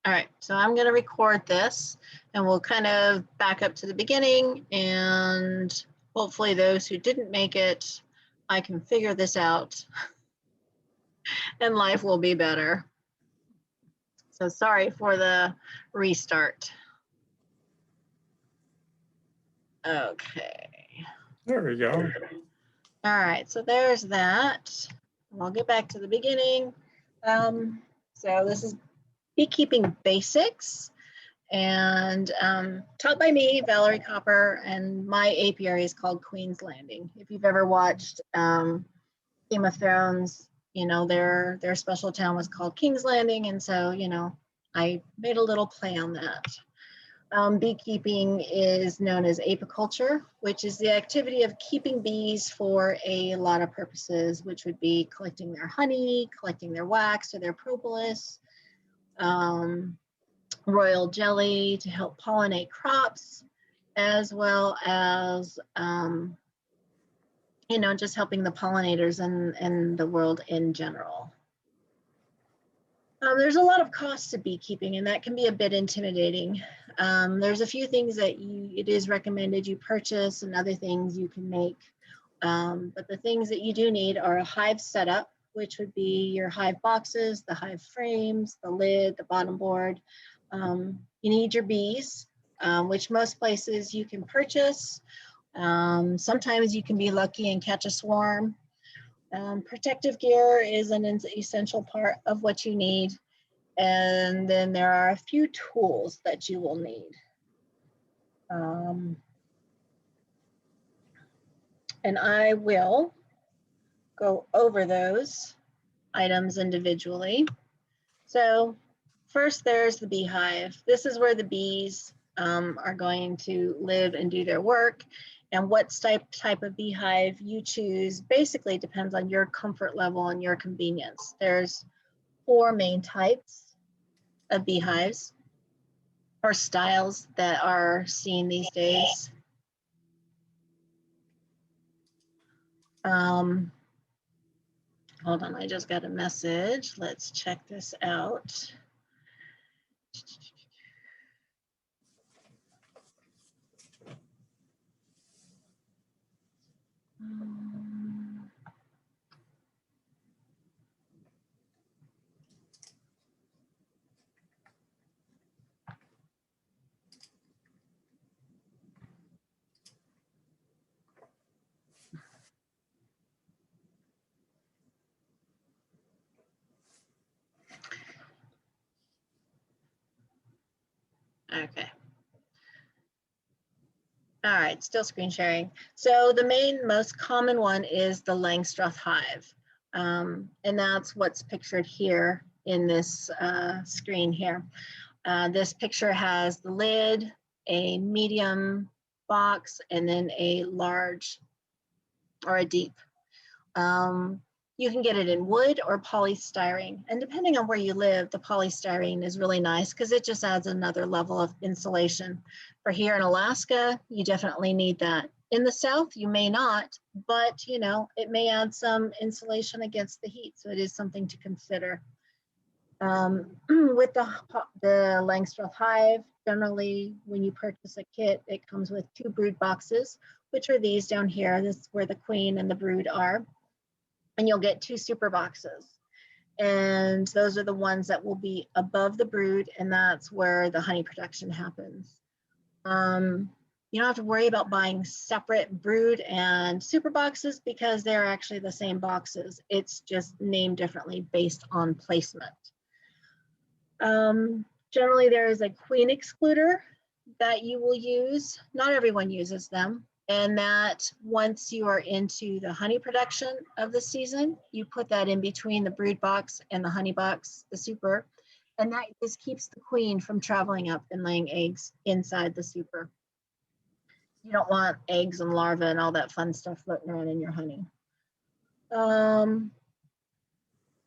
All right, so I'm going to record this and we'll kind of back up to the beginning, and hopefully those who didn't make it, I can figure this out and life will be better. So sorry for the restart. Okay. There we go. All right, so there's that. I'll get back to the beginning. So this is Beekeeping Basics, and taught by me, Valerie Copper, and my apiary is called Queen's Landing. If you've ever watched Game of Thrones, you know, their special town was called King's Landing, and so, you know, I made a little play on that. Beekeeping is known as apiculture, which is the activity of keeping bees for a lot of purposes, which would be collecting their honey, collecting their wax or their propolis, royal jelly to help pollinate crops, as well as, you know, just helping the pollinators and the world in general. There's a lot of costs to beekeeping, and that can be a bit intimidating. There's a few things that it is recommended you purchase, and other things you can make. But the things that you do need are a hive setup, which would be your hive boxes, the hive frames, the lid, the bottom board. You need your bees, which most places you can purchase. Sometimes you can be lucky and catch a swarm. Protective gear is an essential part of what you need. And then there are a few tools that you will need. And I will go over those items individually. So first, there's the beehive. This is where the bees are going to live and do their work. And what type of beehive you choose basically depends on your comfort level and your convenience. There's 4 main types of beehives or styles that are seen these days. Hold on, I just got a message. Let's check this out. Okay. All right, still screen sharing. So the most common one is the Langstroth hive. And that's what's pictured here in this screen here. This picture has the lid, a medium box, and then a large or a deep. You can get it in wood or polystyrene. And depending on where you live, the polystyrene is really nice because it just adds another level of insulation. For here in Alaska, you definitely need that. In the South, you may not, but you know, it may add some insulation against the heat. So it is something to consider. With the Langstroth hive, generally when you purchase a kit, it comes with 2 brood boxes, which are these down here. This is where the queen and the brood are. And you'll get 2 super boxes. And those are the ones that will be above the brood, and that's where the honey production happens. You don't have to worry about buying separate brood and super boxes because they're actually the same boxes. It's just named differently based on placement. Generally, there is a queen excluder that you will use. Not everyone uses them. And that once you are into the honey production of the season, you put that in between the brood box and the honey box, the super, and that just keeps the queen from traveling up and laying eggs inside the super. You don't want eggs and larvae and all that fun stuff floating around in your honey.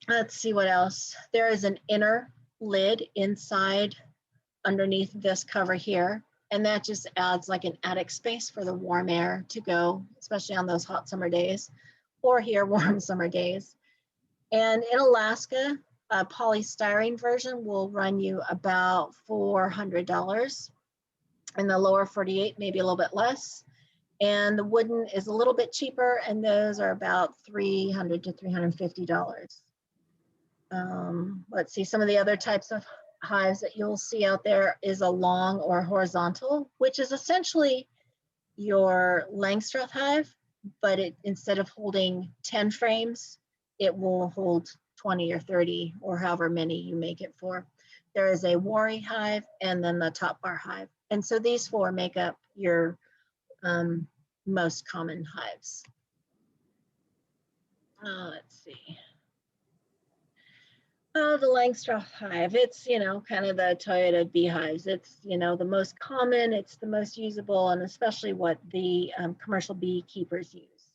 Let's see what else. There is an inner lid inside underneath this cover here. And that just adds like an attic space for the warm air to go, especially on those hot summer days, or here warm summer days. And in Alaska, A polystyrene version will run you about $400. In the lower 48, maybe a little bit less. And the wooden is a little bit cheaper, and those are about $300 to $350. Let's see, some of the other types of hives that you'll see out there is a long or horizontal, which is essentially your Langstroth hive, but instead of holding 10 frames, it will hold 20 or 30 or however many you make it for. There is a Wari hive and then the top bar hive. And so these four make up your most common hives. Let's see. Oh, the Langstroth hive. It's, kind of the Toyota beehives. It's, the most common, it's the most usable, and especially what the commercial beekeepers use.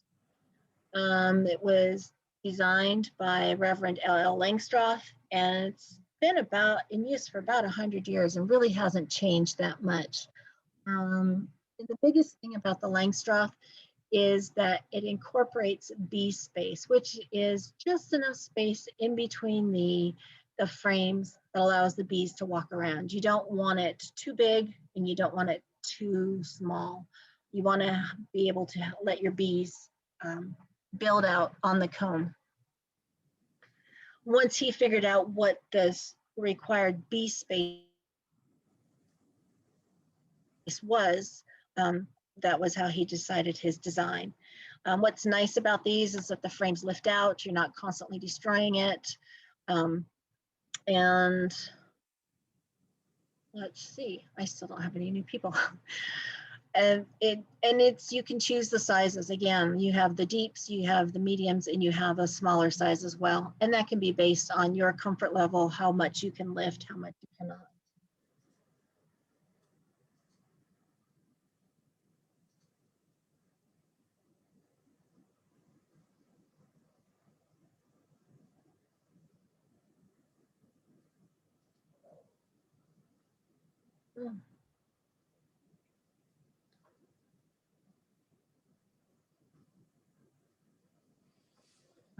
It was designed by Reverend L.L. Langstroth, and it's been in use for about 100 years and really hasn't changed that much. And the biggest thing about the Langstroth is that it incorporates bee space, which is just enough space in between the frames that allows the bees to walk around. You don't want it too big and you don't want it too small. You want to be able to let your bees build out on the comb. Once he figured out what this required bee space was, that was how he decided his design. What's nice about these is that the frames lift out, you're not constantly destroying it. And let's see, I still don't have any new people. And you can choose the sizes. Again, you have the deeps, you have the mediums, and you have a smaller size as well. And that can be based on your comfort level, how much you can lift, how much you cannot.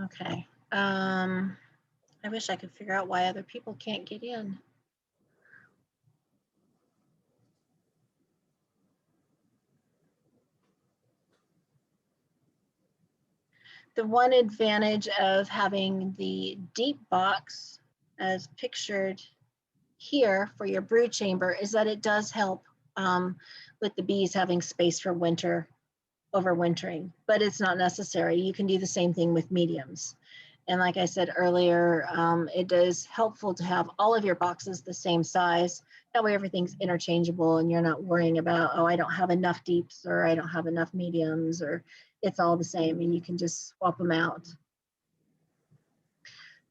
Okay. I wish I could figure out why other people can't get in. The one advantage of having the deep box as pictured here for your brood chamber is that it does help with the bees having space for overwintering, but it's not necessary. You can do the same thing with mediums. And like I said earlier, it is helpful to have all of your boxes the same size. That way everything's interchangeable and you're not worrying about, oh, I don't have enough deeps or I don't have enough mediums, or it's all the same and you can just swap them out.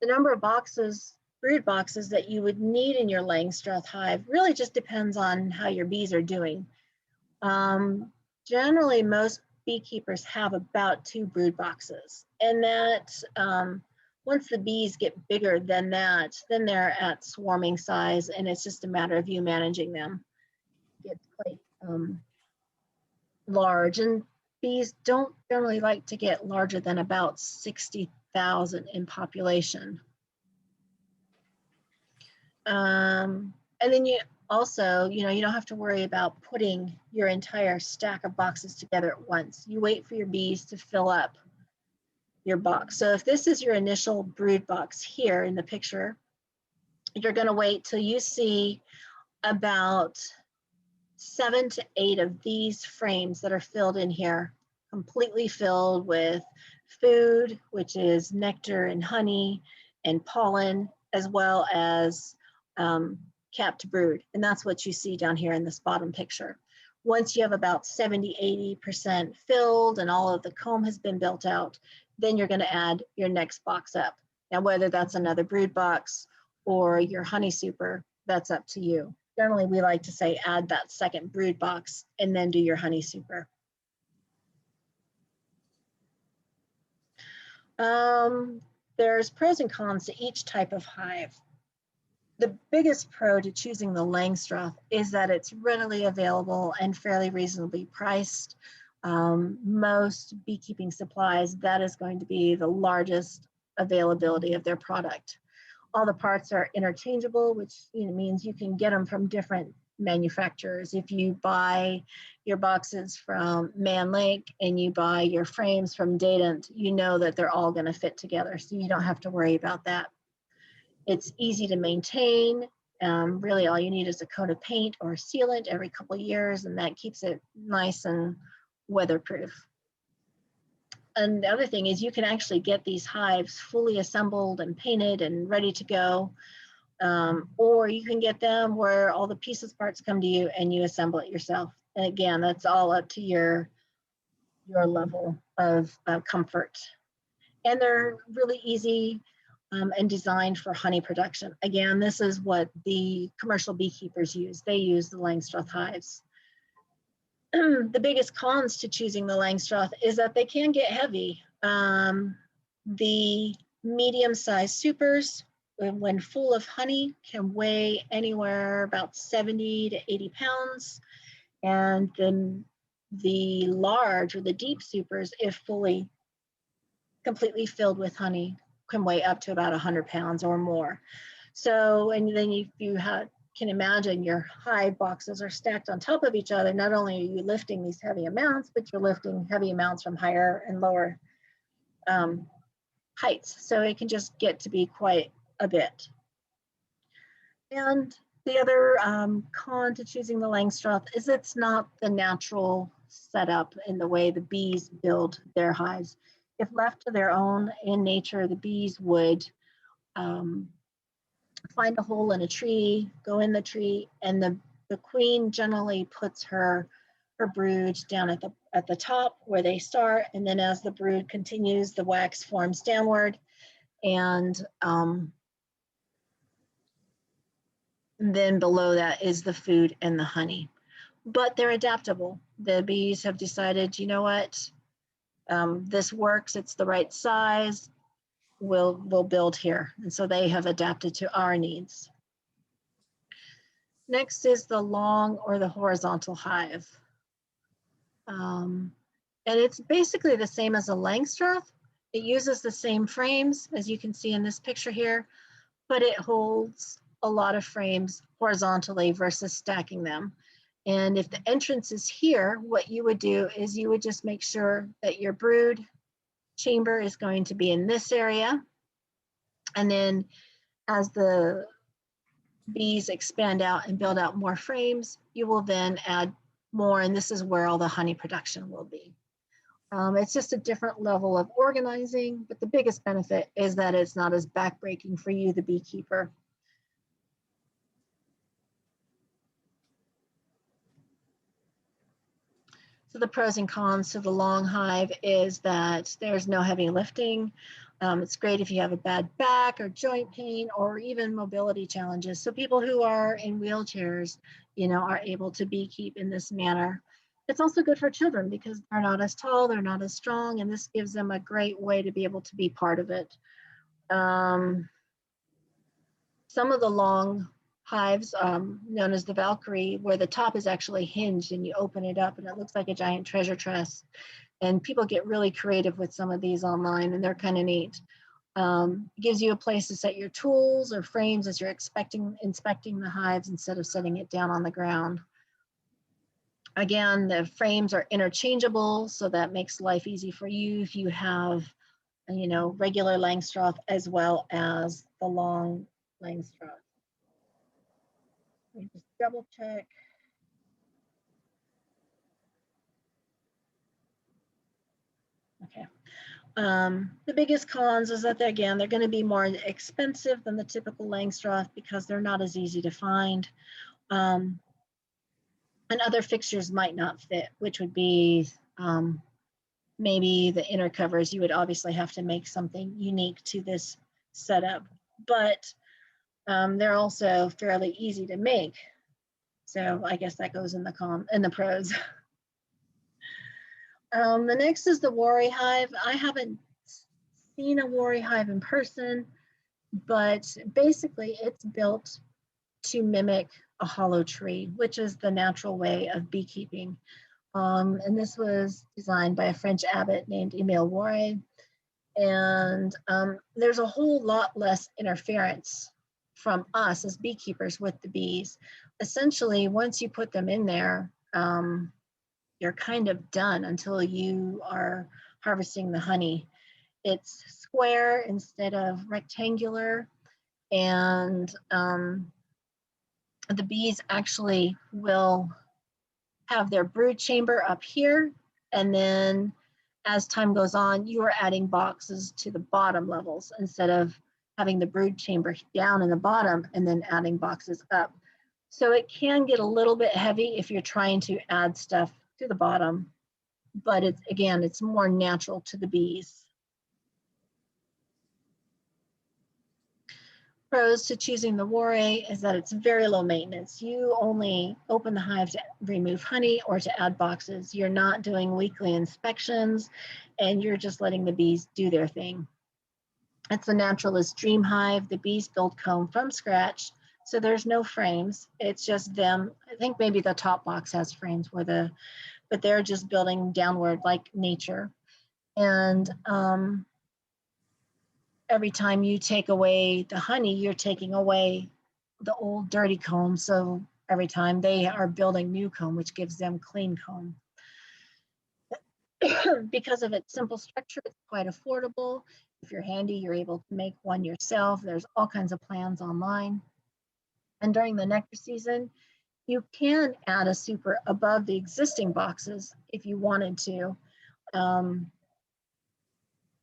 The number of brood boxes that you would need in your Langstroth hive really just depends on how your bees are doing. Generally, most beekeepers have about 2 brood boxes, and that once the bees get bigger than that, then they're at swarming size, and it's just a matter of you managing them. It gets quite large, and bees don't generally like to get larger than about 60,000 in population. And then you also, you don't have to worry about putting your entire stack of boxes together at once. You wait for your bees to fill up your box. So if this is your initial brood box here in the picture, you're going to wait till you see about 7 to 8 of these frames that are filled in here, completely filled with food, which is nectar and honey and pollen, as well as capped brood. And that's what you see down here in this bottom picture. Once you have about 70, 80% filled and all of the comb has been built out, then you're going to add your next box up. Now, whether that's another brood box or your honey super, that's up to you. Generally, we like to say add that second brood box and then do your honey super. There's pros and cons to each type of hive. The biggest pro to choosing the Langstroth is that it's readily available and fairly reasonably priced. Most beekeeping supplies, that is going to be the largest availability of their product. All the parts are interchangeable, which means you can get them from different manufacturers. If you buy your boxes from Man Lake and you buy your frames from Dadant, you know that they're all going to fit together, so you don't have to worry about that. It's easy to maintain. Really, all you need is a coat of paint or sealant every couple of years, and that keeps it nice and weatherproof. And the other thing is you can actually get these hives fully assembled and painted and ready to go. Or you can get them where all the pieces parts come to you and you assemble it yourself. And again, that's all up to your level of comfort. And they're really easy and designed for honey production. Again, this is what the commercial beekeepers use. They use the Langstroth hives. The biggest cons to choosing the Langstroth is that they can get heavy. The medium-sized supers, when full of honey, can weigh anywhere about 70 to 80 pounds. And then the large or the deep supers, if completely filled with honey, can weigh up to about 100 pounds or more. So, and then if you can imagine your hive boxes are stacked on top of each other, not only are you lifting these heavy amounts, but you're lifting heavy amounts from higher and lower heights. So it can just get to be quite a bit. And the other con to choosing the Langstroth is it's not the natural setup in the way the bees build their hives. If left to their own in nature, the bees would find a hole in a tree, go in the tree, and the queen generally puts her brood down at the top where they start, and then as the brood continues, the wax forms downward, and then below that is the food and the honey. But they're adaptable. The bees have decided, you know what, this works, it's the right size, we'll build here. And so they have adapted to our needs. Next is the long or the horizontal hive. And it's basically the same as a Langstroth. It uses the same frames, as you can see in this picture here, but it holds a lot of frames horizontally versus stacking them. And if the entrance is here, what you would do is you would just make sure that your brood chamber is going to be in this area. And then as the bees expand out and build out more frames, you will then add more, and this is where all the honey production will be. It's just a different level of organizing, but the biggest benefit is that it's not as backbreaking for you, the beekeeper. So the pros and cons to the long hive is that there's no heavy lifting. It's great if you have a bad back or joint pain or even mobility challenges. So people who are in wheelchairs, are able to beekeep in this manner. It's also good for children because they're not as tall, they're not as strong, and this gives them a great way to be able to be part of it. Some of the long hives, known as the Valkyrie, where the top is actually hinged and you open it up and it looks like a giant treasure chest. And people get really creative with some of these online, and they're kind of neat. It gives you a place to set your tools or frames as you're inspecting the hives instead of setting it down on the ground. Again, the frames are interchangeable, so that makes life easy for you if you have, regular Langstroth as well as the long Langstroth. Let me just double check. Okay. The biggest cons is that they're going to be more expensive than the typical Langstroth because they're not as easy to find. And other fixtures might not fit, which would be maybe the inner covers. You would obviously have to make something unique to this setup, but they're also fairly easy to make. So I guess that goes in the pros. The next is the Wari hive. I haven't seen a Wari hive in person, but basically it's built to mimic a hollow tree, which is the natural way of beekeeping. And this was designed by a French abbot named Emile Wari. And there's a whole lot less interference from us as beekeepers with the bees. Essentially, once you put them in there, you're kind of done until you are harvesting the honey. It's square instead of rectangular, and the bees actually will have their brood chamber up here, and then as time goes on, you are adding boxes to the bottom levels instead of having the brood chamber down in the bottom and then adding boxes up. So it can get a little bit heavy if you're trying to add stuff to the bottom, but it's, again, it's more natural to the bees. Pros to choosing the Warre is that it's very low maintenance. You only open the hive to remove honey or to add boxes. You're not doing weekly inspections, and you're just letting the bees do their thing. It's a naturalist dream hive. The bees build comb from scratch, so there's no frames. It's just them. I think maybe the top box has frames but they're just building downward like nature. And every time you take away the honey, you're taking away the old dirty comb. So every time they are building new comb, which gives them clean comb. Because of its simple structure, it's quite affordable. If you're handy, you're able to make one yourself. There's all kinds of plans online. And during the nectar season, you can add a super above the existing boxes if you wanted to,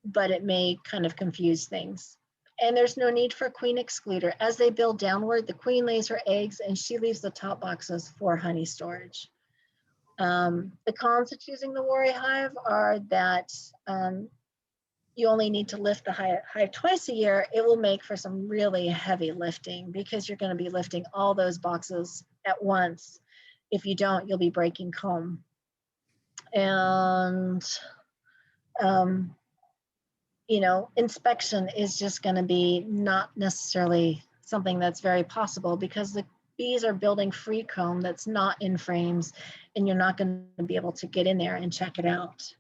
but it may kind of confuse things. And there's no need for a queen excluder. As they build downward, the queen lays her eggs and she leaves the top boxes for honey storage. The cons of choosing the Warre hive are that you only need to lift the hive twice a year. It will make for some really heavy lifting because you're going to be lifting all those boxes at once. If you don't, you'll be breaking comb. And you know, inspection is just going to be not necessarily something that's very possible because the bees are building free comb that's not in frames, and you're not going to be able to get in there and check it out.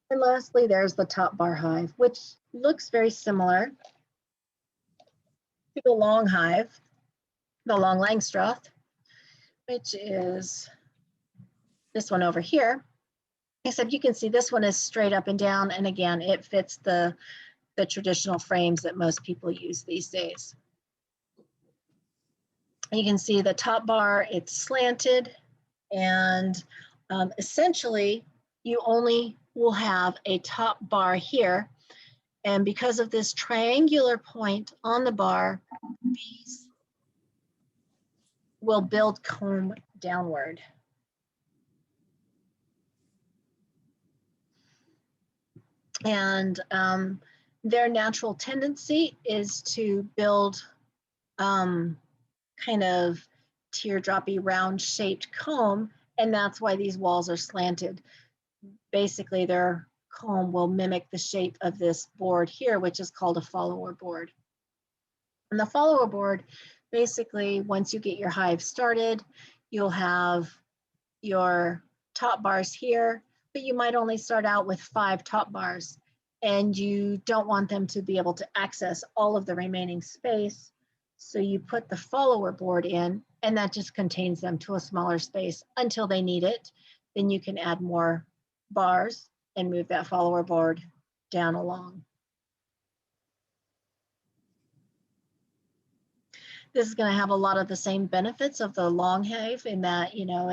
And lastly, there's the top bar hive, which looks very similar to the long hive, the long Langstroth, which is this one over here. Except you can see this one is straight up and down, and again, it fits the traditional frames that most people use these days. You can see the top bar, it's slanted, and essentially you only will have a top bar here, and because of this triangular point on the bar, bees will build comb downward. And their natural tendency is to build kind of teardroppy round shaped comb, and that's why these walls are slanted. Basically, their comb will mimic the shape of this board here, which is called a follower board. And the follower board, basically, once you get your hive started, you'll have your top bars here, but you might only start out with 5 top bars, and you don't want them to be able to access all of the remaining space. So you put the follower board in, and that just contains them to a smaller space until they need it. Then you can add more bars and move that follower board down along. This is going to have a lot of the same benefits of the long hive in that, you know,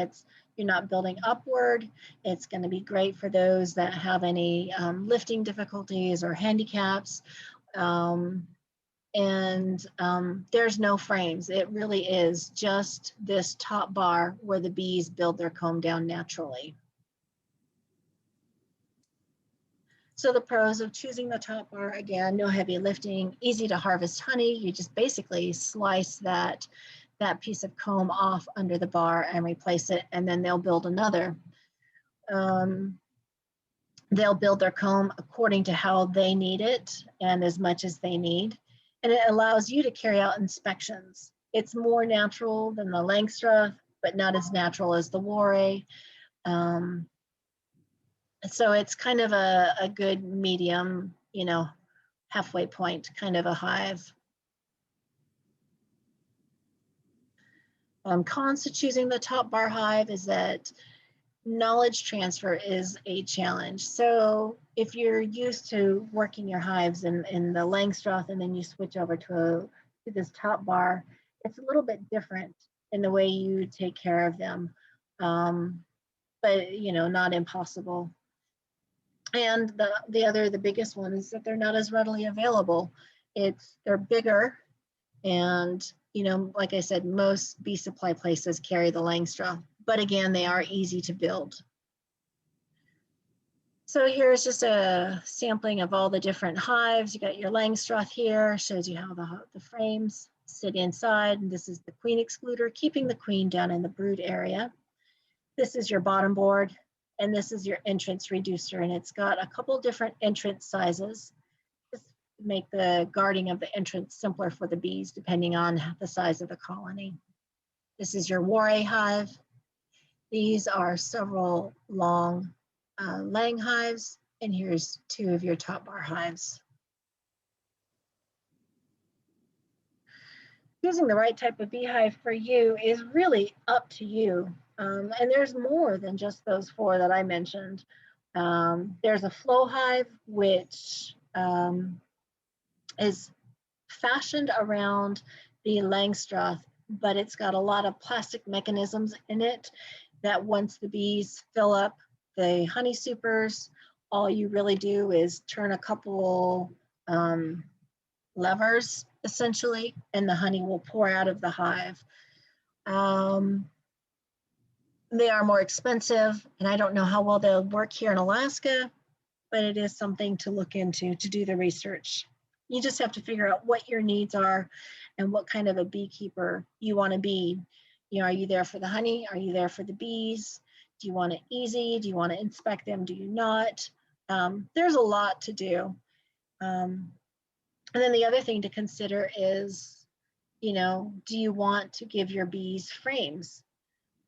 you're not building upward. It's going to be great for those that have any lifting difficulties or handicaps. There's no frames. It really is just this top bar where the bees build their comb down naturally. So the pros of choosing the top bar, again, no heavy lifting, easy to harvest honey. You just basically slice that piece of comb off under the bar and replace it, and then they'll build another. They'll build their comb according to how they need it and as much as they need. And it allows you to carry out inspections. It's more natural than the Langstroth, but not as natural as the Warre. So it's kind of a good medium, you know, halfway point kind of a hive. Cons to choosing the top bar hive is that knowledge transfer is a challenge. So if you're used to working your hives in the Langstroth and then you switch over to this top bar, it's a little bit different in the way you take care of them. But you know, not impossible. And the biggest one is that they're not as readily available. They're bigger, and you know, like I said, most bee supply places carry the Langstroth, but again, they are easy to build. So here's just a sampling of all the different hives. You got your Langstroth here, shows you how the frames sit inside, and this is the queen excluder, keeping the queen down in the brood area. This is your bottom board, and this is your entrance reducer, and it's got a couple different entrance sizes. Just make the guarding of the entrance simpler for the bees, depending on the size of the colony. This is your Warre hive. These are several long Lang hives, and here's 2 of your top bar hives. Choosing the right type of beehive for you is really up to you. And there's more than just those 4 that I mentioned. There's a flow hive, which is fashioned around the Langstroth, but it's got a lot of plastic mechanisms in it that once the bees fill up the honey supers, all you really do is turn a couple levers, essentially, and the honey will pour out of the hive. They are more expensive, and I don't know how well they'll work here in Alaska, but it is something to look into, to do the research. You just have to figure out what your needs are and what kind of a beekeeper you want to be. You know, are you there for the honey? Are you there for the bees? Do you want it easy? Do you want to inspect them? Do you not? There's a lot to do. And then the other thing to consider is, you know, do you want to give your bees frames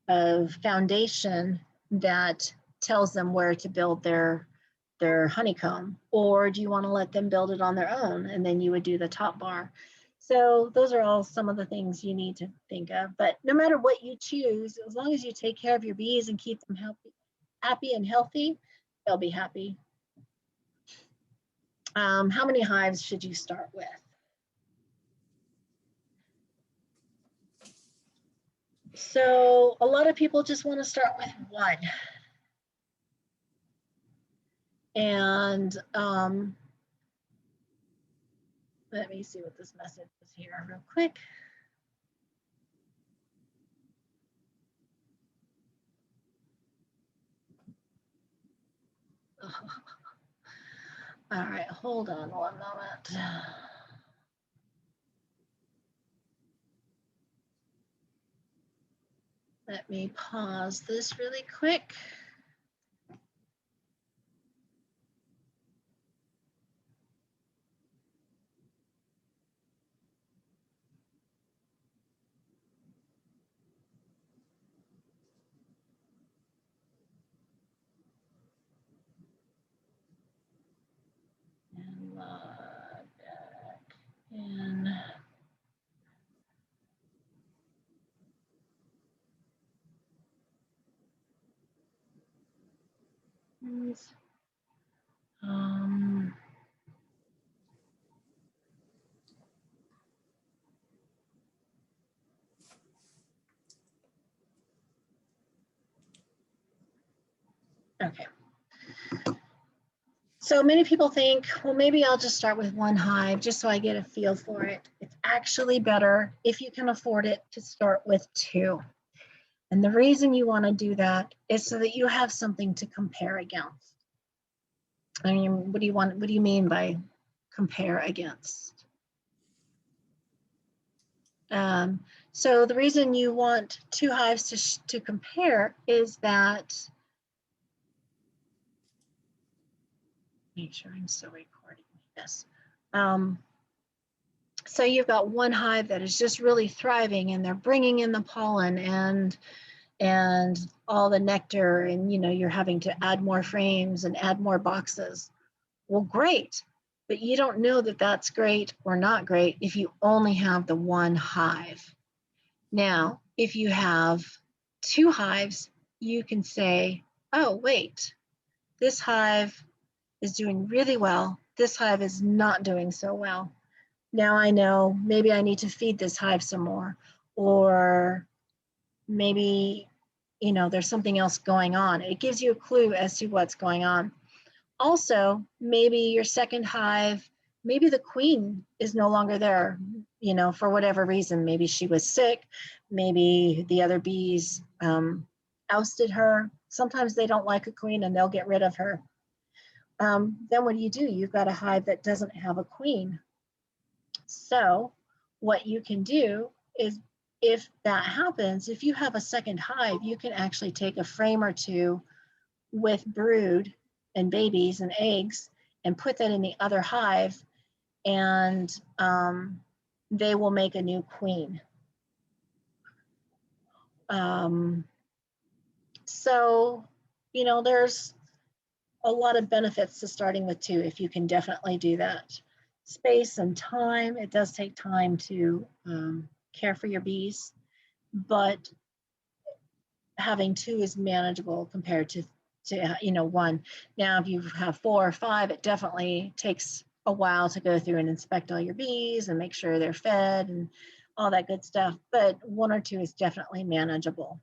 of foundation that tells them where to build their honeycomb, or do you want to let them build it on their own, and then you would do the top bar? So those are all some of the things you need to think of. But no matter what you choose, as long as you take care of your bees and keep them happy and healthy, they'll be happy. How many hives should you start with? So a lot of people just want to start with 1. And let me see what this message is here real quick. All right, hold on 1 moment. Let me pause this really quick. And log back in. Okay. So many people think, well, maybe I'll just start with 1 hive just so I get a feel for it. It's actually better, if you can afford it, to start with 2. And the reason you want to do that is so that you have something to compare against. I mean, what do you mean by compare against? So the reason you want 2 hives to compare is that, make sure I'm still recording, yes. So you've got 1 hive that is just really thriving, and they're bringing in the pollen, and and all the nectar, and you're having to add more frames and add more boxes. Well, great, but you don't know that that's great or not great if you only have the one hive. Now, if you have 2 hives, you can say, oh, wait, this hive is doing really well. This hive is not doing so well. Now I know maybe I need to feed this hive some more, or maybe, there's something else going on. It gives you a clue as to what's going on. Also, maybe your second hive, maybe the queen is no longer there, for whatever reason. Maybe she was sick, maybe the other bees ousted her. Sometimes they don't like a queen and they'll get rid of her. Then what do? You've got a hive that doesn't have a queen. So what you can do is, if that happens, if you have a second hive, you can actually take a frame or two with brood and babies and eggs and put that in the other hive, and they will make a new queen. So, there's a lot of benefits to starting with 2 if you can definitely do that. Space and time, it does take time to care for your bees, but having 2 is manageable compared to 1. Now, if you have 4 or 5, it definitely takes a while to go through and inspect all your bees and make sure they're fed and all that good stuff. But 1 or 2 is definitely manageable.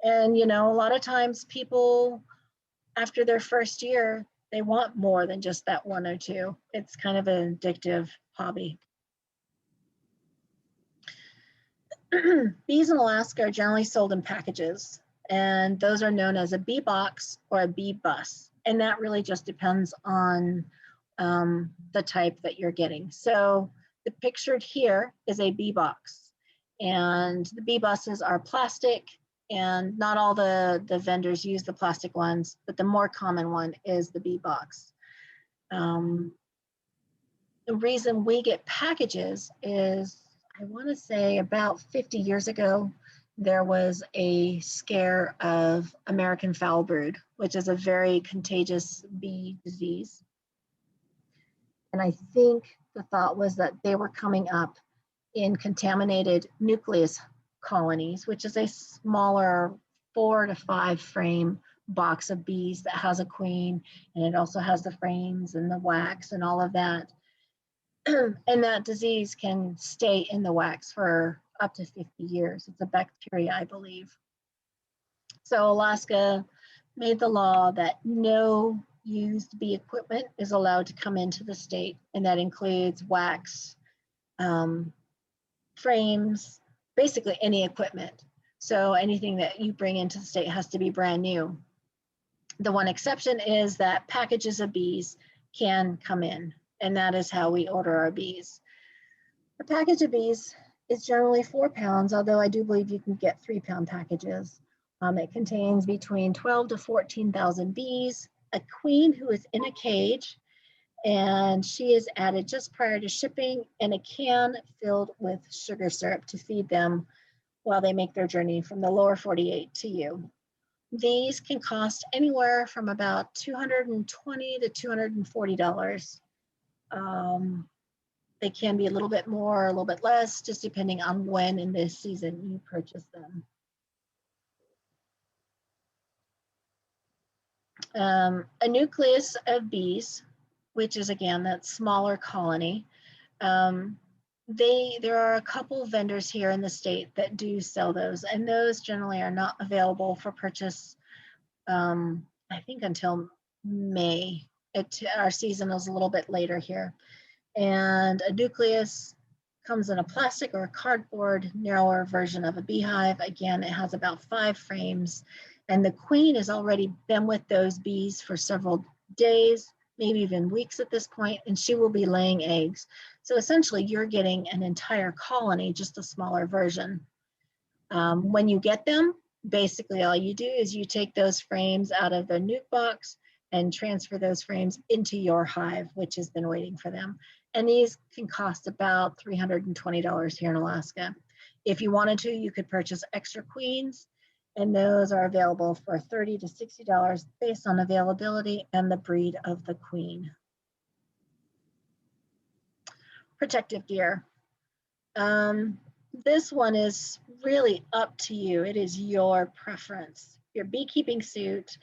And a lot of times people, after their first year, they want more than just that 1 or 2. It's kind of an addictive hobby. Bees in Alaska are generally sold in packages, and those are known as a bee box or a bee bus. And that really just depends on the type that you're getting. So the pictured here is a bee box, and the bee buses are plastic, and not all the vendors use the plastic ones, but the more common one is the bee box. The reason we get packages is, I want to say about 50 years ago, there was a scare of American foul brood, which is a very contagious bee disease. And I think the thought was that they were coming up in contaminated nucleus colonies, which is a smaller 4 to 5 frame box of bees that has a queen, and it also has the frames and the wax and all of that. And that disease can stay in the wax for up to 50 years. It's a bacteria, I believe. So Alaska made the law that no used bee equipment is allowed to come into the state, and that includes wax, frames, basically any equipment. So anything that you bring into the state has to be brand new. The one exception is that packages of bees can come in, and that is how we order our bees. A package of bees is generally 4 pounds, although I do believe you can get 3-pound packages. It contains between 12 to 14,000 bees, a queen who is in a cage, and she is added just prior to shipping, and a can filled with sugar syrup to feed them while they make their journey from the lower 48 to you. These can cost anywhere from about $220 to $240. They can be a little bit more, a little bit less, just depending on when in this season you purchase them. A nucleus of bees, which is again that smaller colony. There are a couple vendors here in the state that do sell those, and those generally are not available for purchase, I think until May. Our season is a little bit later here. And a nucleus comes in a plastic or a cardboard, narrower version of a beehive. Again, it has about 5 frames, and the queen has already been with those bees for several days, maybe even weeks at this point, and she will be laying eggs. So essentially, you're getting an entire colony, just a smaller version. When you get them, basically all you do is you take those frames out of the nuke box and transfer those frames into your hive, which has been waiting for them. And these can cost about $320 here in Alaska. If you wanted to, you could purchase extra queens, And those are available for $30 to $60 based on availability and the breed of the queen. Protective gear. This one is really up to you. It is your preference. Your beekeeping suit.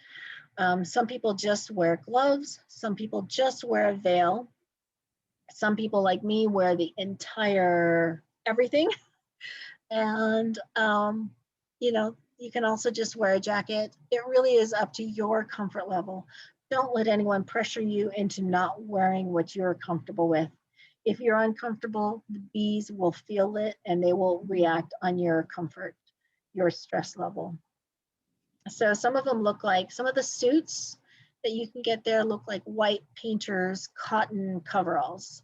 Some people just wear gloves. Some people just wear a veil. Some people like me wear the entire everything. And, you know, you can also just wear a jacket. It really is up to your comfort level. Don't let anyone pressure you into not wearing what you're comfortable with. If you're uncomfortable, the bees will feel it and they will react on your comfort, your stress level. So some of them look like, some of the suits that you can get there look like white painter's cotton coveralls.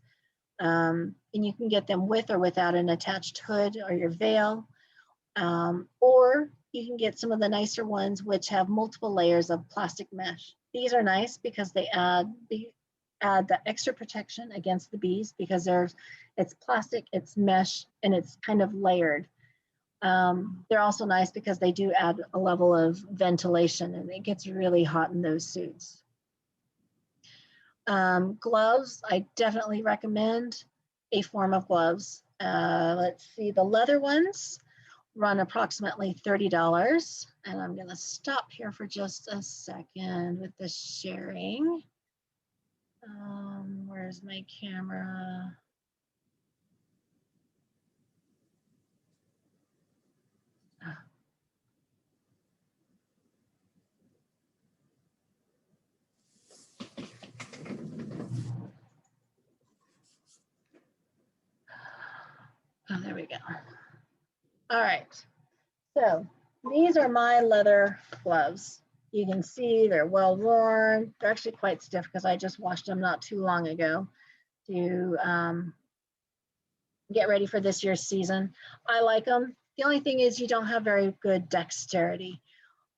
And you can get them with or without an attached hood or your veil. Or you can get some of the nicer ones which have multiple layers of plastic mesh. These are nice because they add the extra protection against the bees because it's plastic, it's mesh, and it's kind of layered. They're also nice because they do add a level of ventilation and it gets really hot in those suits. Gloves, I definitely recommend a form of gloves. Let's see, the leather ones run approximately $30. And I'm gonna stop here for just a second with the sharing. Where's my camera? Oh, there we go. All right, so these are my leather gloves. You can see they're well worn. They're actually quite stiff because I just washed them not too long ago to get ready for this year's season. I like them. The only thing is you don't have very good dexterity,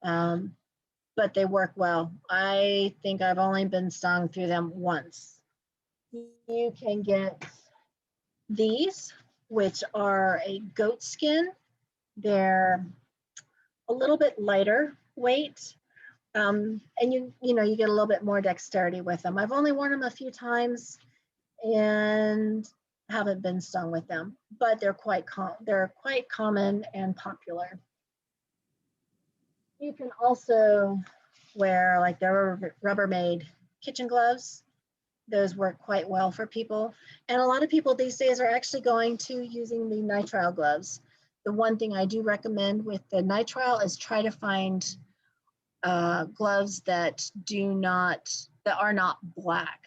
but they work well. I think I've only been stung through them once. You can get these, which are a goat skin. They're a little bit lighter weight, and you get a little bit more dexterity with them. I've only worn them a few times and haven't been stung with them, but they're quite common and popular. You can also wear like the Rubbermaid kitchen gloves. Those work quite well for people. And a lot of people these days are actually going to using the nitrile gloves. The one thing I do recommend with the nitrile is try to find gloves that are not black.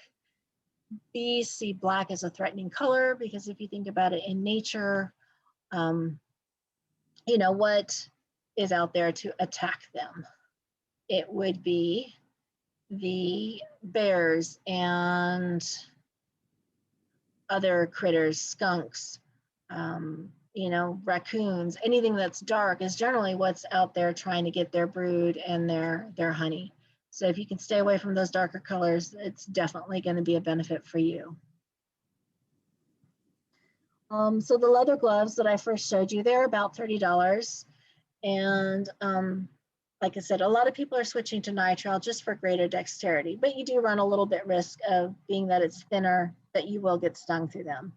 Bees see black as a threatening color because if you think about it in nature, what is out there to attack them? It would be the bears and other critters, skunks, raccoons, anything that's dark is generally what's out there trying to get their brood and their honey. So if you can stay away from those darker colors, it's definitely going to be a benefit for you. So the leather gloves that I first showed you, they're about $30. And like I said, a lot of people are switching to nitrile just for greater dexterity, but you do run a little bit risk of being that it's thinner, that you will get stung through them.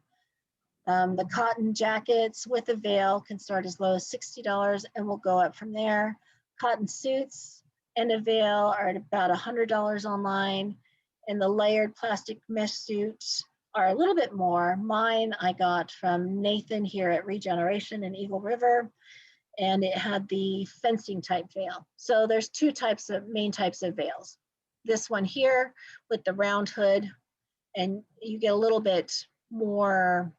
The cotton jackets with a veil can start as low as $60 and will go up from there. Cotton suits and a veil are at about $100 online, and the layered plastic mesh suits are a little bit more. Mine I got from Nathan here at Regeneration in Eagle River, and it had the fencing type veil. So there's two main types of veils. This one here with the round hood, and you get a little bit more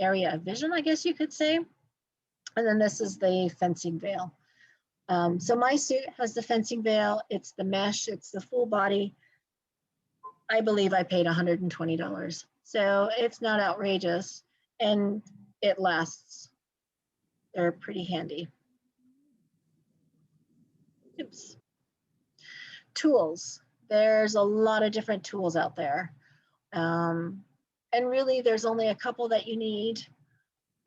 area of vision, I guess you could say. And then this is the fencing veil. So my suit has the fencing veil. It's the mesh. It's the full body. I believe I paid $120. So it's not outrageous, and it lasts. They're pretty handy. Oops. Tools. There's a lot of different tools out there. And really, there's only a couple that you need,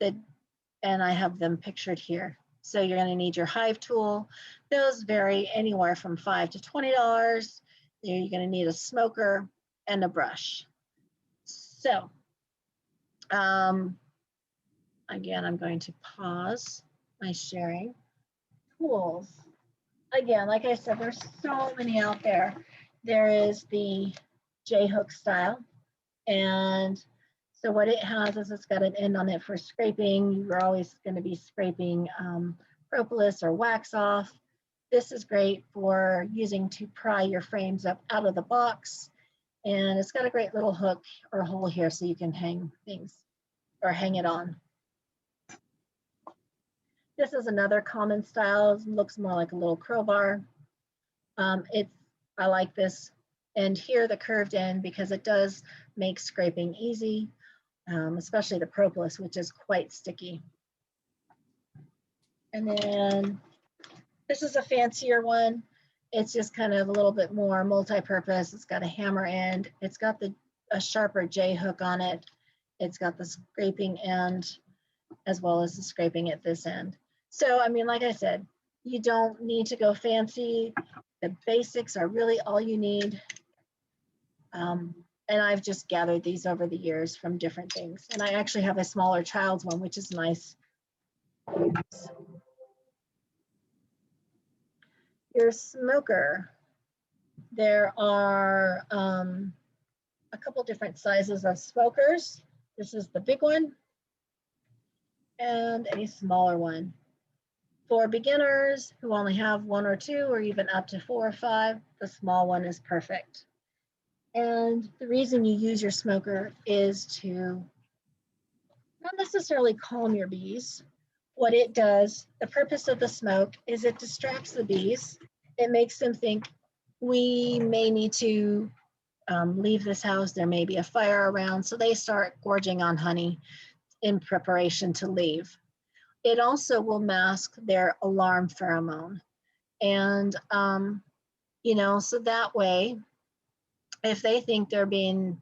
and I have them pictured here. So you're going to need your hive tool. Those vary anywhere from $5 to $20. You're going to need a smoker and a brush. So again, I'm going to pause my sharing. Tools. Again, like I said, there's so many out there. There is the J-hook style. And so what it has is it's got an end on it for scraping. You're always going to be scraping propolis or wax off. This is great for using to pry your frames up out of the box. And it's got a great little hook or hole here so you can hang things or hang it on. This is another common style. It looks more like a little crowbar. I like this. And here the curved end because it does make scraping easy, especially the propolis, which is quite sticky. And then this is a fancier one. It's just kind of a little bit more multi-purpose. It's got a hammer end. It's got a sharper J hook on it. It's got the scraping end as well as the scraping at this end. So, I mean, like I said, you don't need to go fancy. The basics are really all you need. And I've just gathered these over the years from different things. And I actually have a smaller child's one, which is nice. Your smoker. There are a couple different sizes of smokers. This is the big one and a smaller one. For beginners who only have 1 or 2 or even up to 4 or 5, the small one is perfect. And the reason you use your smoker is to not necessarily calm your bees. What it does, the purpose of the smoke is it distracts the bees. It makes them think we may need to leave this house. There may be a fire around. So they start gorging on honey in preparation to leave. It also will mask their alarm pheromone. And, you know, so that way, if they think they're being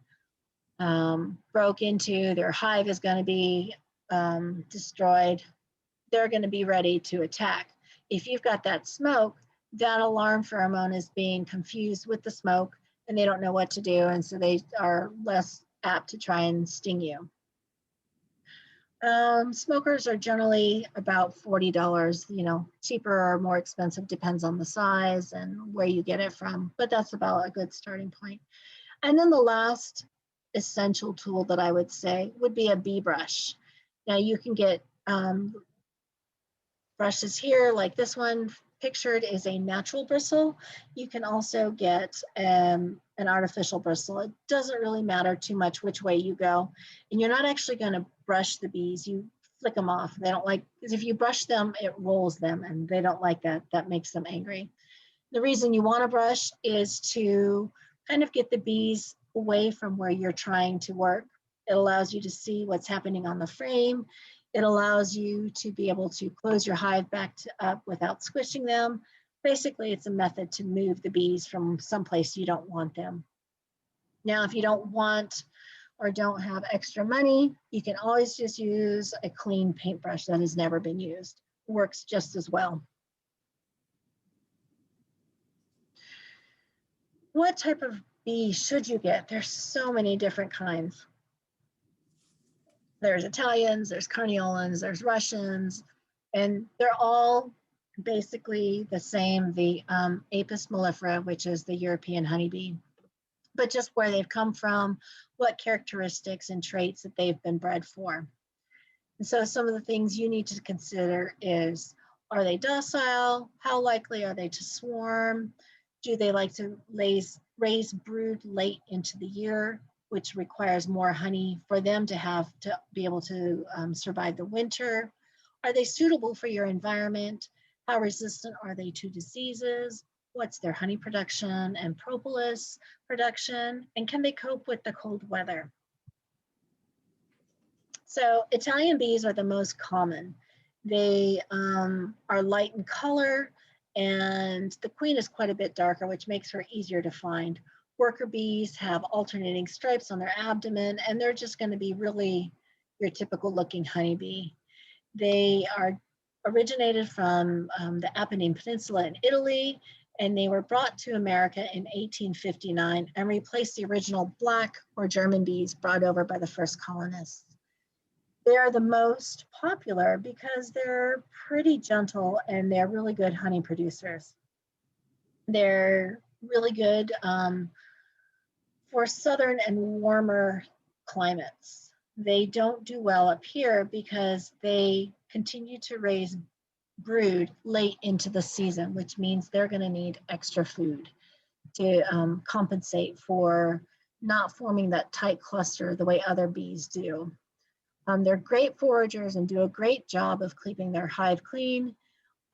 broke into, their hive is going to be destroyed, they're going to be ready to attack. If you've got that smoke, that alarm pheromone is being confused with the smoke and they don't know what to do. And so they are less apt to try and sting you. Smokers are generally about $40, you know, cheaper or more expensive, depends on the size and where you get it from, but that's about a good starting point. And then the last essential tool that I would say would be a bee brush. Now you can get brushes here like this one pictured is a natural bristle. You can also get an artificial bristle. It doesn't really matter too much which way you go. And you're not actually going to brush the bees. You flick them off. They don't like, because if you brush them, it rolls them and they don't like that. That makes them angry. The reason you want to brush is to kind of get the bees away from where you're trying to work. It allows you to see what's happening on the frame. It allows you to be able to close your hive back up without squishing them. Basically, it's a method to move the bees from someplace you don't want them. Now, if you don't want or don't have extra money, you can always just use a clean paintbrush that has never been used. It works just as well. What type of bee should you get? There's so many different kinds. There's Italians, there's Carniolans, there's Russians, and they're all basically the same, the Apis mellifera, which is the European honeybee, but just where they've come from, what characteristics and traits that they've been bred for. And so some of the things you need to consider is, are they docile? How likely are they to swarm? Do they like to raise brood late into the year, which requires more honey for them to have to be able to survive the winter? Are they suitable for your environment? How resistant are they to diseases? What's their honey production and propolis production? And can they cope with the cold weather? So Italian bees are the most common. They are light in color, and the queen is quite a bit darker, which makes her easier to find. Worker bees have alternating stripes on their abdomen, and they're just going to be really your typical looking honeybee. They are originated from the Apennine Peninsula in Italy, and they were brought to America in 1859 and replaced the original black or German bees brought over by the first colonists. They are the most popular because they're pretty gentle and they're really good honey producers. They're really good for southern and warmer climates. They don't do well up here because they continue to raise brood late into the season, which means they're going to need extra food to compensate for not forming that tight cluster the way other bees do. They're great foragers and do a great job of keeping their hive clean.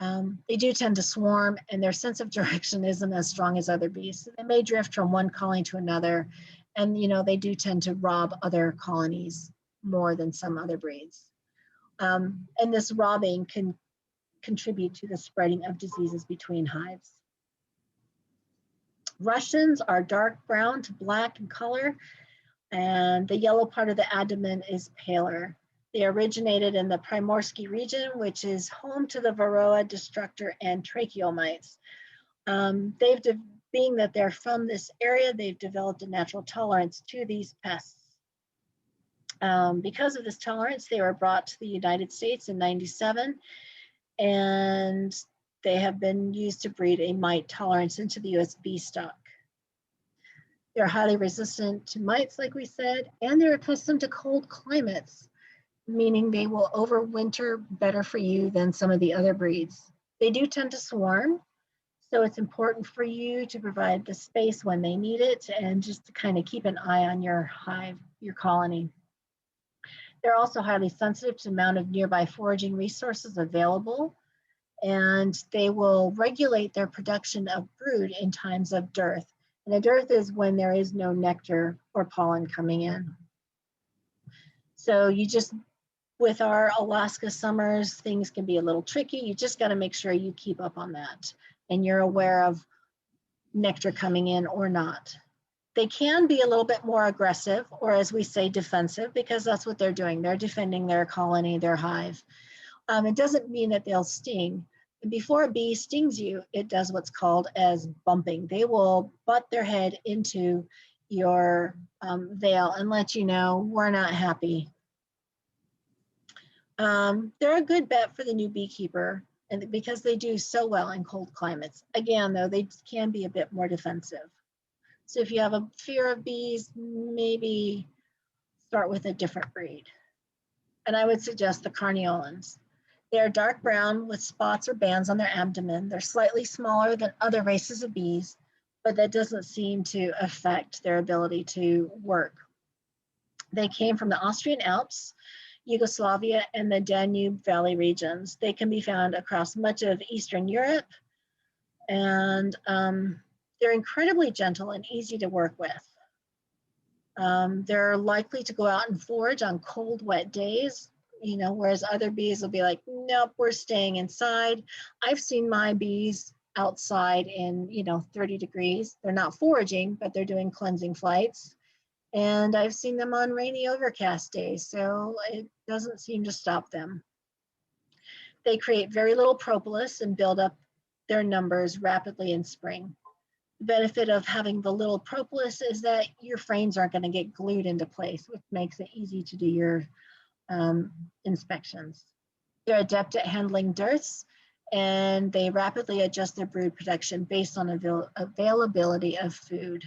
They do tend to swarm, and their sense of direction isn't as strong as other bees. So they may drift from one colony to another, and they do tend to rob other colonies more than some other breeds. And this robbing can contribute to the spreading of diseases between hives. Russians are dark brown to black in color, and the yellow part of the abdomen is paler. They originated in the Primorsky region, which is home to the Varroa destructor and tracheal mites. Being that they're from this area, they've developed a natural tolerance to these pests. Because of this tolerance, they were brought to the United States in '97, and they have been used to breed a mite tolerance into the US bee stock. They're highly resistant to mites, like we said, and they're accustomed to cold climates, meaning they will overwinter better for you than some of the other breeds. They do tend to swarm, so it's important for you to provide the space when they need it and just to kind of keep an eye on your hive, your colony. They're also highly sensitive to the amount of nearby foraging resources available, and they will regulate their production of brood in times of dearth. And a dearth is when there is no nectar or pollen coming in. So with our Alaska summers, things can be a little tricky. You just got to make sure you keep up on that and you're aware of nectar coming in or not. They can be a little bit more aggressive, or as we say, defensive, because that's what they're doing. They're defending their colony, their hive. It doesn't mean that they'll sting. Before a bee stings you, it does what's called as bumping. They will butt their head into your veil and let you know we're not happy. They're a good bet for the new beekeeper, and because they do so well in cold climates. Again, though, they can be a bit more defensive. So if you have a fear of bees, maybe start with a different breed. And I would suggest the Carniolans. They're dark brown with spots or bands on their abdomen. They're slightly smaller than other races of bees, but that doesn't seem to affect their ability to work. They came from the Austrian Alps, Yugoslavia, and the Danube Valley regions. They can be found across much of Eastern Europe, and they're incredibly gentle and easy to work with. They're likely to go out and forage on cold, wet days, whereas other bees will be like, nope, we're staying inside. I've seen my bees outside in, 30 degrees. They're not foraging, but they're doing cleansing flights. And I've seen them on rainy, overcast days, so it doesn't seem to stop them. They create very little propolis and build up their numbers rapidly in spring. The benefit of having the little propolis is that your frames aren't going to get glued into place, which makes it easy to do your inspections. They're adept at handling dearths, and they rapidly adjust their brood production based on availability of food.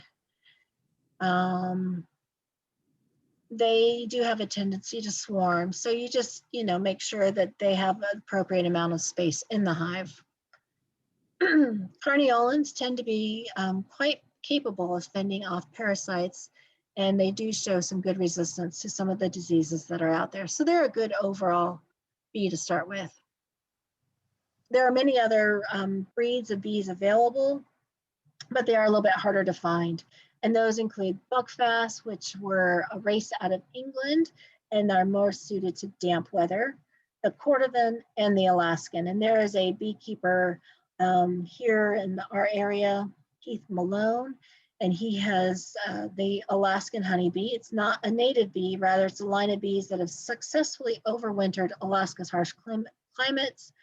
They do have a tendency to swarm, so you just, make sure that they have an appropriate amount of space in the hive. Carniolans tend to be quite capable of fending off parasites, and they do show some good resistance to some of the diseases that are out there. So they're a good overall bee to start with. There are many other breeds of bees available, but they are a little bit harder to find. And those include buckfast, which were a race out of England and are more suited to damp weather, the Cordovan, and the Alaskan. And there is a beekeeper here in our area, Keith Malone, and he has the Alaskan honeybee. It's not a native bee, rather it's a line of bees that have successfully overwintered Alaska's harsh climates.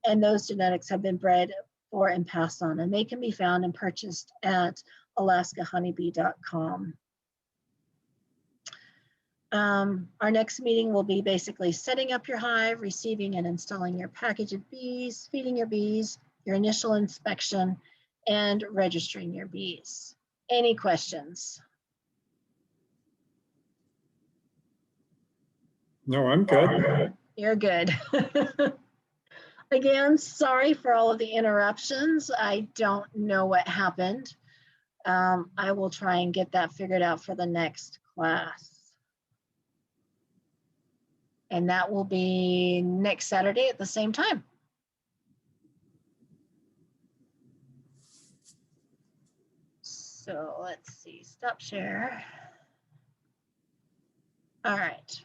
and those genetics have been bred for and passed on, and they can be found and purchased at alaskahoneybee.com. Our next meeting will be basically setting up your hive, receiving and installing your package of bees, feeding your bees, your initial inspection, and registering your bees. Any questions? No, I'm good. You're good. Again, sorry for all of the interruptions. I don't know what happened. I will try and get that figured out for the next class. And that will be next Saturday at the same time. So let's see, stop share. All right.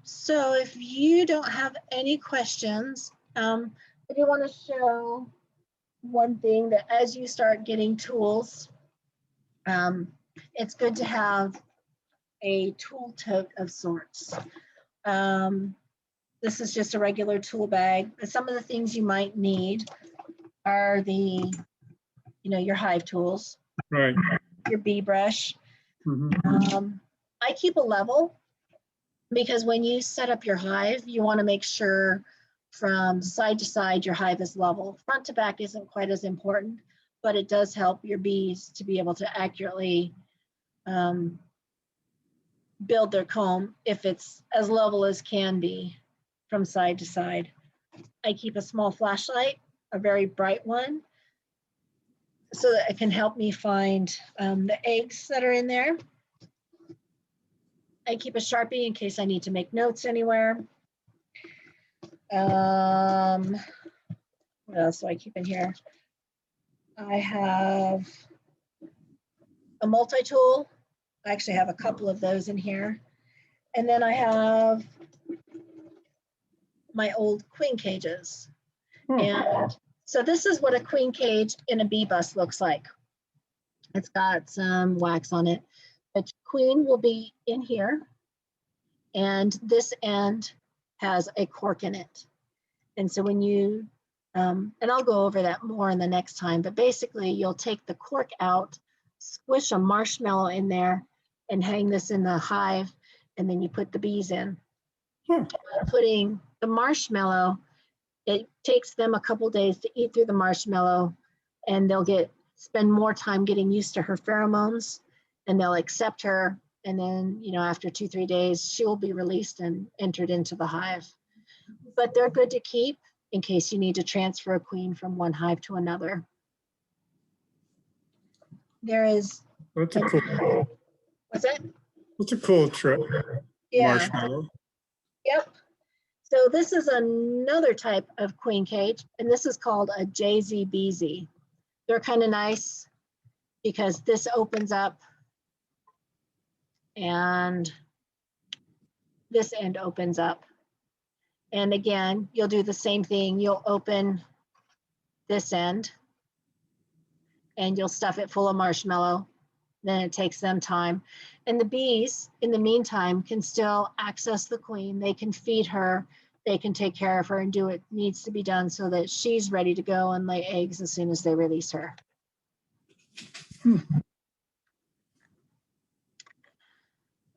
So if you don't have any questions, I do want to show one thing, that as you start getting tools, it's good to have a tool tote of sorts. This is just a regular tool bag, but some of the things you might need are the, your hive tools, Right. your bee brush. Mhm. I keep a level, because when you set up your hive, you want to make sure from side to side your hive is level. Front to back isn't quite as important, but it does help your bees to be able to accurately build their comb if it's as level as can be from side to side. I keep a small flashlight, a very bright one, so that it can help me find the eggs that are in there. I keep a Sharpie in case I need to make notes anywhere. What else do I keep in here? I have a multi-tool. I actually have a couple of those in here. And then I have my old queen cages. And so this is what a queen cage in a bee bus looks like. It's got some wax on it. The queen will be in here, and this end has a cork in it. And so when you, and I'll go over that more in the next time, but basically you'll take the cork out, squish a marshmallow in there, and hang this in the hive, and then you put the bees in. Putting the marshmallow, it takes them a couple days to eat through the marshmallow, and they'll spend more time getting used to her pheromones, and they'll accept her. And then, after 2-3 days, she will be released and entered into the hive. But they're good to keep in case you need to transfer a queen from one hive to another. There is. That's a cool. What's that? That's a cool trick. Yeah. Marshmallow. Yep. So this is another type of queen cage, and this is called a JZBZ. They're kind of nice because this opens up and this end opens up. And again, you'll do the same thing. You'll open this end and you'll stuff it full of marshmallow. Then it takes them time. And the bees, in the meantime, can still access the queen. They can feed her. They can take care of her and do what needs to be done so that she's ready to go and lay eggs as soon as they release her.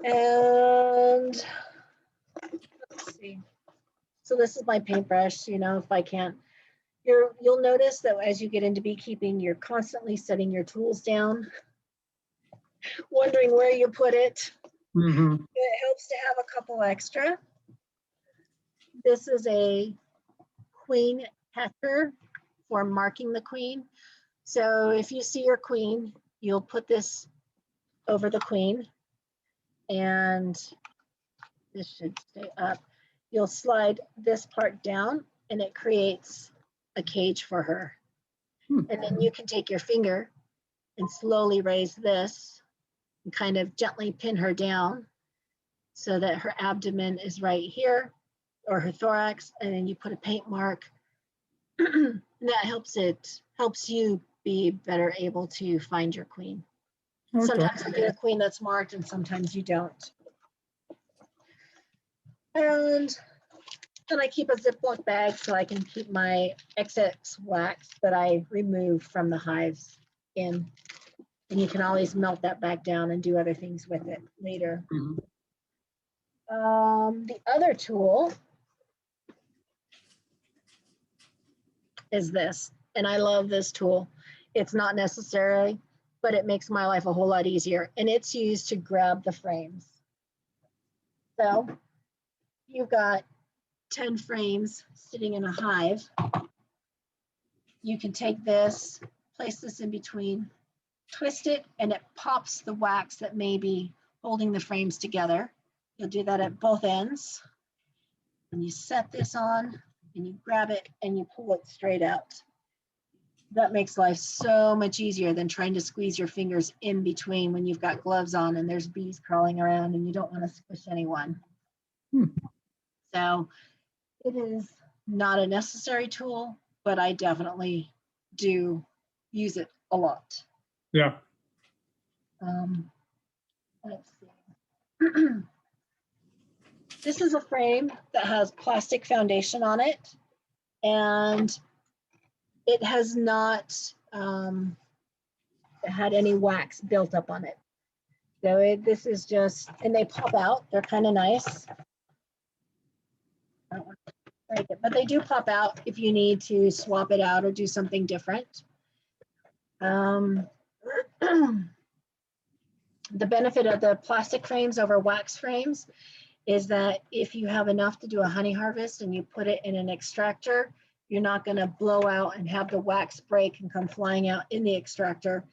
And let's see. So this is my paintbrush. If I can't, you'll notice that as you get into beekeeping, you're constantly setting your tools down, wondering where you put it. Mm-hmm. It helps to have a couple extra. This is a queen catcher for marking the queen. So if you see your queen, you'll put this over the queen, and this should stay up. You'll slide this part down and it creates a cage for her. And then you can take your finger and slowly raise this and kind of gently pin her down so that her abdomen is right here, or her thorax, and then you put a paint mark. And that helps you be better able to find your queen. Okay. Sometimes you get a queen that's marked and sometimes you don't. And And I keep a Ziploc bag so I can keep my excess wax that I remove from the hives in. And you can always melt that back down and do other things with it later. Mhm. The other tool is this, and I love this tool. It's not necessary, but it makes my life a whole lot easier, and it's used to grab the frames. So you've got 10 frames sitting in a hive. You can take this, place this in between, twist it, and it pops the wax that may be holding the frames together. You'll do that at both ends. And you set this on, and you grab it, and you pull it straight out. That makes life so much easier than trying to squeeze your fingers in between when you've got gloves on and there's bees crawling around and you don't want to squish anyone. So it is not a necessary tool, but I definitely do use it a lot. Yeah. Let's see. This is a frame that has plastic foundation on it, and it has not had any wax built up on it. So this is just, and they pop out. They're kind of nice. I don't want to break it, but they do pop out if you need to swap it out or do something different. The benefit of the plastic frames over wax frames is that if you have enough to do a honey harvest and you put it in an extractor, you're not going to blow out and have the wax break and come flying out in the extractor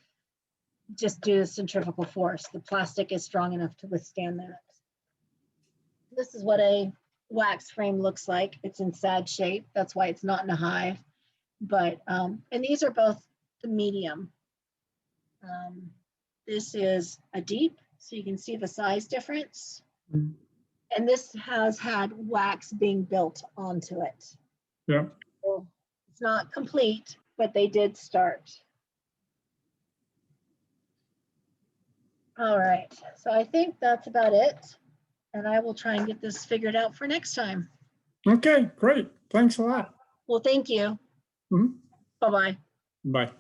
just due to centrifugal force. The plastic is strong enough to withstand that. This is what a wax frame looks like. It's in sad shape. That's why it's not in a hive. But, and these are both the medium. This is a deep, so you can see the size difference. Mhm. And this has had wax being built onto it. Yeah. So it's not complete, but they did start. All right, so I think that's about it. And I will try and get this figured out for next time. Okay, great. Thanks a lot. Well, thank you. Mhm. Bye-bye. Bye.